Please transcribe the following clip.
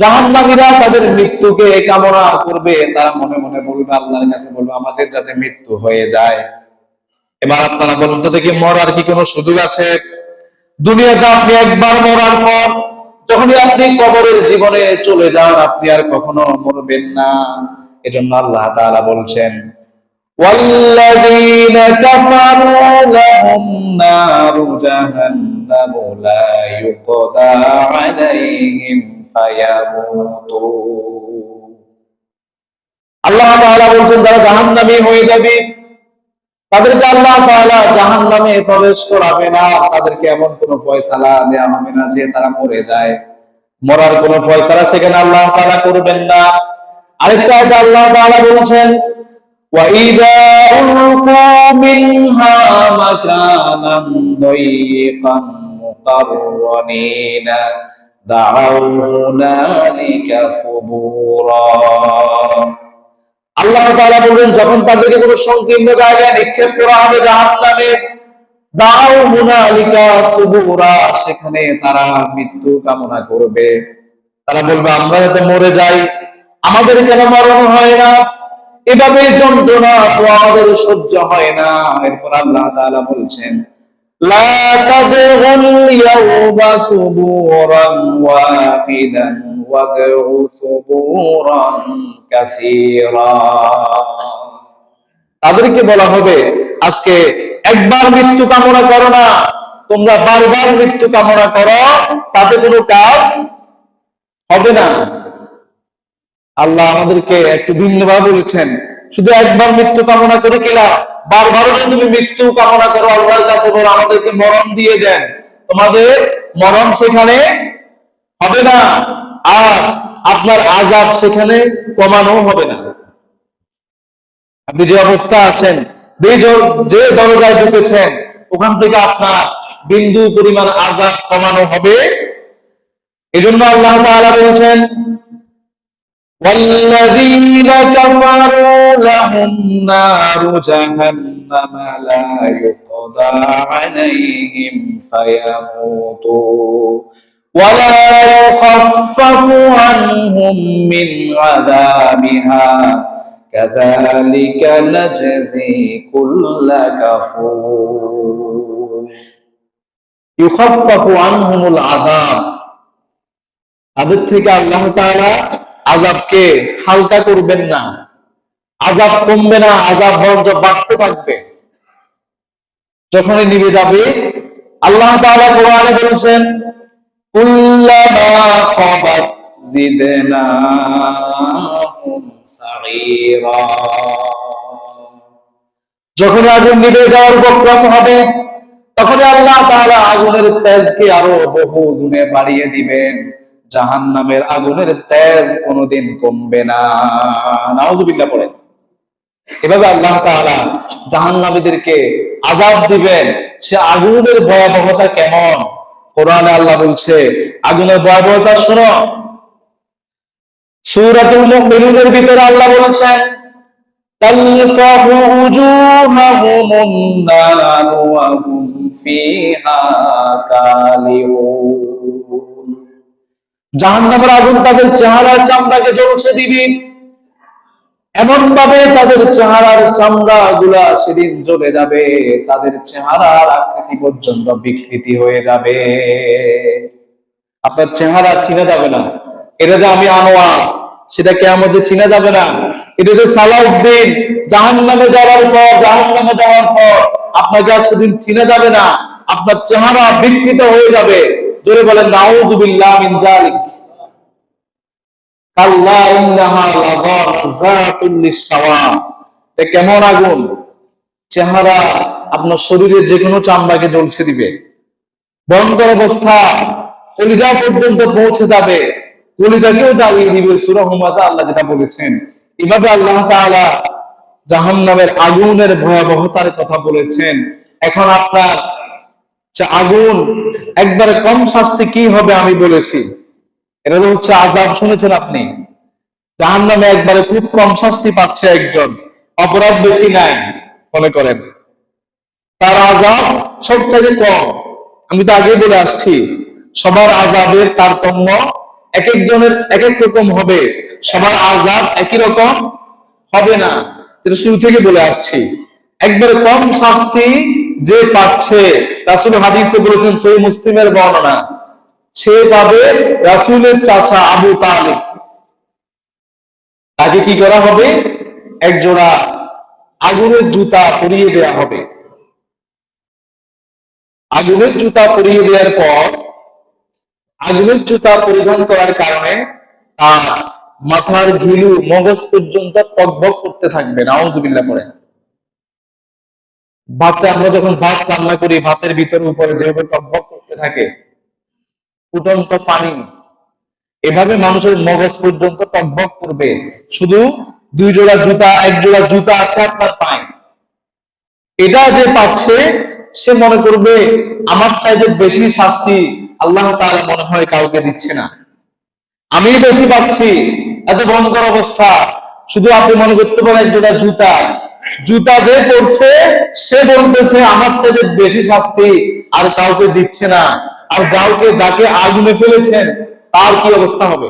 জাহান্নামীরা তাদের মৃত্যুকে কামনা করবে, তারা মনে মনে বলবে, আল্লাহর কাছে বলবে আমাদের যাতে মৃত্যু হয়ে যায়। এবার আপনারা বলুন তো দেখি, মরার কি কোনো সুযোগ আছে? দুনিয়াতে আপনি একবার মরার পর যখনই আপনি কবরের জীবনে চলে যান, আপনি আর কখনো মরবেন না। এজন্য আল্লাহ তাআলা বলছেন, والذين كفروا لهم نار جهنم لا يقضى عليهم فيموتوا। আল্লাহ তাআলা বলছেন যারা জাহান্নামী হয়ে যাবে তাদেরকে আল্লাহ তাআলা জাহান্নামে প্রবেশ করাবে না, তাদেরকে এমন কোন ফয়সালা দেয়া হবে না যে তারা মরে যায়। মরার কোন ফয়সালা সেখানে আল্লাহ তাআলা করবেন না। আরেকটা আয়াতে আল্লাহ তাআলা বলছেন, وَإِذَا أُلْقُوا مِنْهَا مَكَانًا ضَيِّقًا مُقَرَّنِينَ دَعَوْا هُنَالِكَ ثُبُورًا। আল্লাহ তাআলা বলেন যখন তাদেরকে কোনো সংকীর্ণ জায়গায় নিক্ষেপ করা হবে জাহান্নামে, দাউ হুনালিকা সুবুরা, সেখানে তারা মৃত্যু কামনা করবে। তারা বলবে আমরা যাতে মরে যাই, আমাদের কেন মরণ হয় না, এভাবে যন্ত্রণা তো আমাদের সহ্য হয় না। এরপর আল্লাহ তাআলা বলছেন, লা তাদউল ইয়াওমা সুবুরান ওয়াহিদান ওয়াদউ সুবুরান কাসীরা। তাদেরকে বলা হবে আজকে একবার মৃত্যু কামনা করো না, তোমরা বারবার মৃত্যু কামনা করো, তাতে কোনো কাজ হবে না। আল্লাহ আমাদেরকে একটু ভিন্নভাবে বলেছেন, শুধু একবার মৃত্যু কামনা করে কিলা, বারবার যদি তুমি মৃত্যু কামনা করো আল্লাহর কাছে বলো আমাদেরকে মরণ দিয়ে দেন, তোমাদের মরণ সেখানে হবে না, আর আপনার আযাব সেখানে কমানো হবে না। আপনি যে অবস্থা আছেন, যে দরজায় ঢুকেছেন, ওখান থেকে আপনার বিন্দু পরিমাণ আযাব কমানো হবে। এজন্য আল্লাহ তাআলা বলেছেন, والذين كفروا لهم نار جهنم لا يقضى عليهم فيموتوا ولا يخفف عنهم من عذابها كذلك نجزي كل كفور يخفف عنهم العذاب। তাদের থেকে আল্লাহ তাআলা আযাবকে হালকা করবেন না, আযাব কমবে না, আযাব বরঞ্চ বাড়তে থাকবে। যখনই নিভে যাবে আল্লাহ তাআলা কোরআনে বলেছেন, কুল্লামা খাবাত জিদনাহুম সাগীরা। যখন আগুন নিভে যাওয়ার উপক্রম হবে তখন আল্লাহ তাআলা আগুনের তেজকে আরো বহু গুণে বাড়িয়ে দিবেন। জাহান্নামের আগুনের তেজ কোনোদিন কমবে না। নাউযুবিল্লাহ পড়েন। এভাবে আল্লাহ তাআলা জাহান্নামীদেরকে আযাব দিবেন। সে আগুনের ভয়াবহতা কেমন কোরআনে আল্লাহ বলছে, আগুনের ভয়াবহতা শোনো। সূরাতুল মুমিনুনের ভিতরে আল্লাহ বলেছেন, তালফাহু উজুহাহুমুন নার ওয়া হুম ফিহা কালিহুন। জাহান্নামের আগুন তাদের চেহারার চামড়াকে জ্বলছে দিবে, এমন ভাবে তাদের চেহারার চামড়া গুলা সেদিন জ্বলে যাবে, তাদের চেহারার আকৃতি পর্যন্ত বিকৃতি হয়ে যাবে। আপনার চেহারা চিনা যাবে না, এটা যে আমি আনোয়ার সেটা কিয়ামতে চিনা যাবে না। এটা যে সালাউদ্দিন, জাহান্নামে যাওয়ার পর আপনাকে আর সেদিন চিনা যাবে না, আপনার চেহারা বিকৃত হয়ে যাবে। জোরে বলেন নাউযুবিল্লাহ মিন যালিক। কাল্লা ইন্নাহা লাযাতুল লিসসাওয়া। কেমন আগুন, চেহারা আপনার শরীরের যে কোনো চামড়াকে জ্বলছে দিবে, ভয়ঙ্কর অবস্থা, কলিজা পর্যন্ত পৌঁছে যাবে, কলিজাকেও জ্বালিয়ে দিবে। সূরা হুমাযা আল্লাহ যেটা বলেছেন, এভাবে আল্লাহ তাআলা জাহান্নামের আগুনের ভয়াবহতার কথা বলেছেন। এখন আপনার আগুন একবারে কম শাস্তি কি হবে আমি বলেছি, এটা হচ্ছে আযাব। শুনেছেন আপনি, জাহান্নামে একবারে খুব কম শাস্তি পাচ্ছে একজন, অপরাধ বেশি নাই মনে করেন, তার আযাব সবচেয়ে কম। আমি তো আগে বলে আসছি, সবার আযাবের তারতম্য এক একজনের এক এক রকম হবে, সবার আযাব একই রকম হবে না। যেটা শুরু থেকে বলে আসছি, একবারে কম শাস্তি যে পাচ্ছে, রাসূল হাদিসে বলেছেন, সহিহ মুসলিমের বর্ণনা, সে পাবে রাসূলের চাচা আবু তালিব। তাকে কি করা হবে? এক জোড়া আগুনের জুতা পরিয়ে দেয়া হবে। আগুনের জুতা পরিয়ে দেওয়ার পর, আগুনের জুতা পরিধান করার কারণে তার মাথার ঘিলু মগজ পর্যন্ত টকবক করতে থাকবে। নাউযুবিল্লাহ পড়ে। ভাতে আমরা যখন ভাত রান্না করি, ভাতের ভিতরে উপরে যেভাবে টকবক করতে থাকে ফুটন্ত পানি, এভাবে মানুষের মগজ পর্যন্ত টকবক করবে। শুধু দুই জোড়া জুতা, এক জোড়া জুতা আছে আপনার পায়ে, এটা যে পাচ্ছে সে মনে করবে আমার চাইতে বেশি শাস্তি আল্লাহ তাআলা মনে হয় কাউকে দিচ্ছে না, আমি বেশি পাচ্ছি, এত ভয়ঙ্কর অবস্থা। শুধু আপনি মনে করতে পারেন এক জোড়া জুতা, জুতা যে পড়ছে সে বলতেছে আমার চাইতে বেশি শাস্তি আর কাউকে দিচ্ছে না। আর যাকে আগুনে ফেলেছেন তার কি অবস্থা হবে?